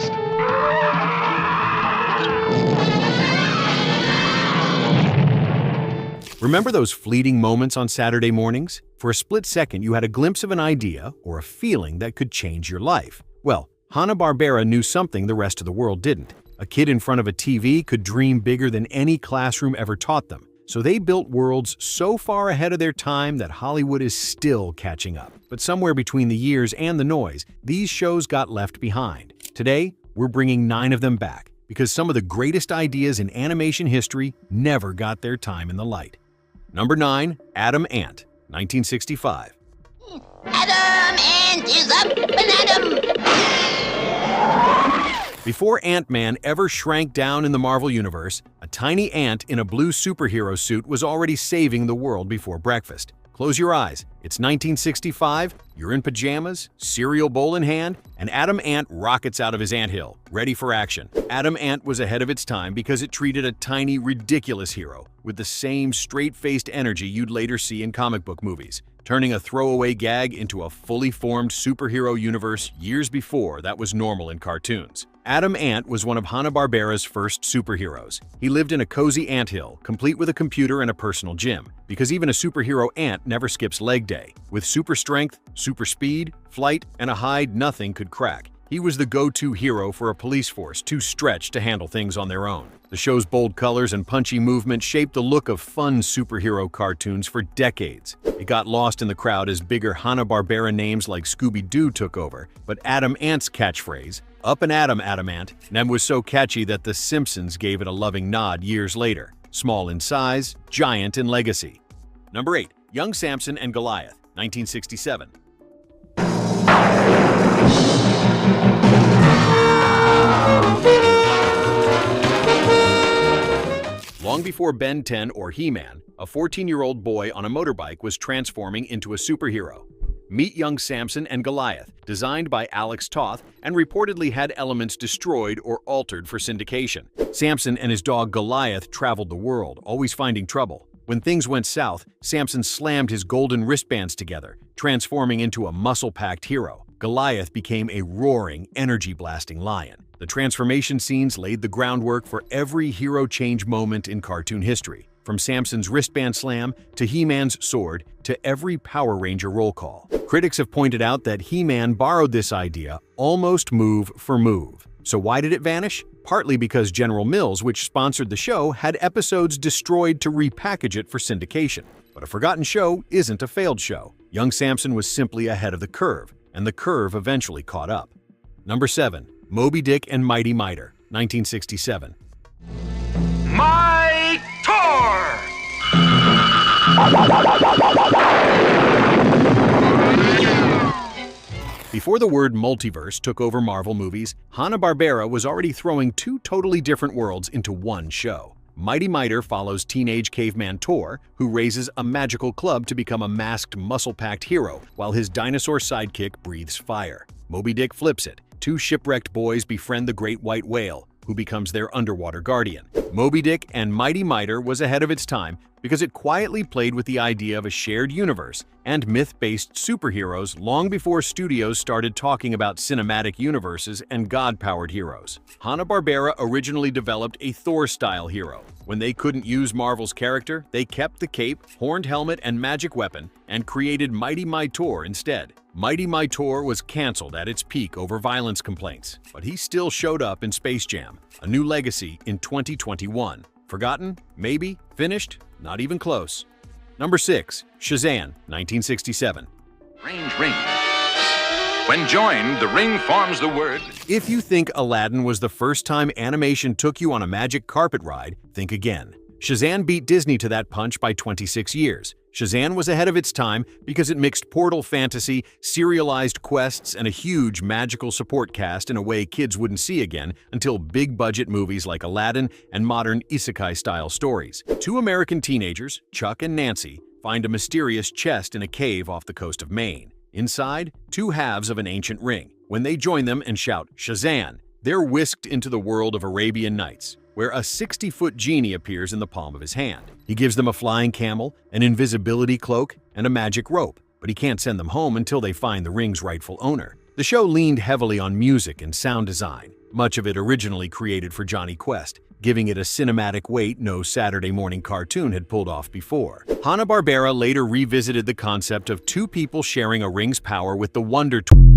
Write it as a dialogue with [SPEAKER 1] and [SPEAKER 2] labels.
[SPEAKER 1] next.
[SPEAKER 2] Remember those fleeting moments on Saturday mornings? For a split second, you had a glimpse of an idea or a feeling that could change your life. Well, Hanna-Barbera knew something the rest of the world didn't. A kid in front of a TV could dream bigger than any classroom ever taught them. So they built worlds so far ahead of their time that Hollywood is still catching up. But somewhere between the years and the noise, these shows got left behind. Today, we're bringing 9 of them back because some of the greatest ideas in animation history never got their time in the light. Number 9, Adam Ant, 1965.
[SPEAKER 3] Adam Ant is up and Adam!
[SPEAKER 2] Before Ant-Man ever shrank down in the Marvel Universe, a tiny ant in a blue superhero suit was already saving the world before breakfast. Close your eyes. It's 1965, you're in pajamas, cereal bowl in hand, and Adam Ant rockets out of his anthill, ready for action. Adam Ant was ahead of its time because it treated a tiny, ridiculous hero with the same straight-faced energy you'd later see in comic book movies, turning a throwaway gag into a fully formed superhero universe years before that was normal in cartoons. Adam Ant was one of Hanna-Barbera's first superheroes. He lived in a cozy anthill, complete with a computer and a personal gym, because even a superhero ant never skips leg day. With super strength, super speed, flight, and a hide nothing could crack, he was the go-to hero for a police force too stretched to handle things on their own. The show's bold colors and punchy movement shaped the look of fun superhero cartoons for decades. It got lost in the crowd as bigger Hanna-Barbera names like Scooby-Doo took over, but Adam Ant's catchphrase, "Up and Adam, Adam Ant," was so catchy that The Simpsons gave it a loving nod years later. Small in size, giant in legacy. Number 8, Young Samson and Goliath, 1967. Long before Ben 10 or He-Man, a 14-year-old boy on a motorbike was transforming into a superhero. Meet Young Samson and Goliath, designed by Alex Toth and reportedly had elements destroyed or altered for syndication. Samson and his dog Goliath traveled the world, always finding trouble. When things went south, Samson slammed his golden wristbands together, transforming into a muscle-packed hero. Goliath became a roaring, energy-blasting lion. The transformation scenes laid the groundwork for every hero change moment in cartoon history, from Samson's wristband slam to He-Man's sword to every Power Ranger roll call. Critics have pointed out that He-Man borrowed this idea almost move for move. So why did it vanish? Partly because General Mills, which sponsored the show, had episodes destroyed to repackage it for syndication. But a forgotten show isn't a failed show. Young Samson was simply ahead of the curve, and the curve eventually caught up. Number 7, Moby Dick and Mighty Miter, 1967.
[SPEAKER 1] My tour!
[SPEAKER 2] Before the word multiverse took over Marvel movies, Hanna-Barbera was already throwing 2 totally different worlds into one show. Mighty Miter follows teenage caveman Thor, who raises a magical club to become a masked, muscle-packed hero, while his dinosaur sidekick breathes fire. Moby Dick flips it. 2 shipwrecked boys befriend the great white whale, who becomes their underwater guardian. Moby Dick and Mighty Miter was ahead of its time because it quietly played with the idea of a shared universe and myth-based superheroes long before studios started talking about cinematic universes and God-powered heroes. Hanna-Barbera originally developed a Thor-style hero. When they couldn't use Marvel's character, they kept the cape, horned helmet, and magic weapon and created Mighty Miter instead. Mighty Miter was canceled at its peak over violence complaints, but he still showed up in Space Jam, a new legacy in 2021. Forgotten? Maybe? Finished? Not even close. Number 6, Shazam, 1967.
[SPEAKER 1] Range ring. When joined, the ring forms the word.
[SPEAKER 2] If you think Aladdin was the first time animation took you on a magic carpet ride, think again. Shazam beat Disney to that punch by 26 years. Shazam was ahead of its time because it mixed portal fantasy, serialized quests, and a huge magical support cast in a way kids wouldn't see again until big-budget movies like Aladdin and modern isekai-style stories. 2 American teenagers, Chuck and Nancy, find a mysterious chest in a cave off the coast of Maine. Inside, 2 halves of an ancient ring. When they join them and shout, "Shazam!" they're whisked into the world of Arabian Nights, where a 60-foot genie appears in the palm of his hand. He gives them a flying camel, an invisibility cloak, and a magic rope, but he can't send them home until they find the ring's rightful owner. The show leaned heavily on music and sound design, much of it originally created for Johnny Quest, giving it a cinematic weight no Saturday morning cartoon had pulled off before. Hanna-Barbera later revisited the concept of two people sharing a ring's power with the Wonder Twins.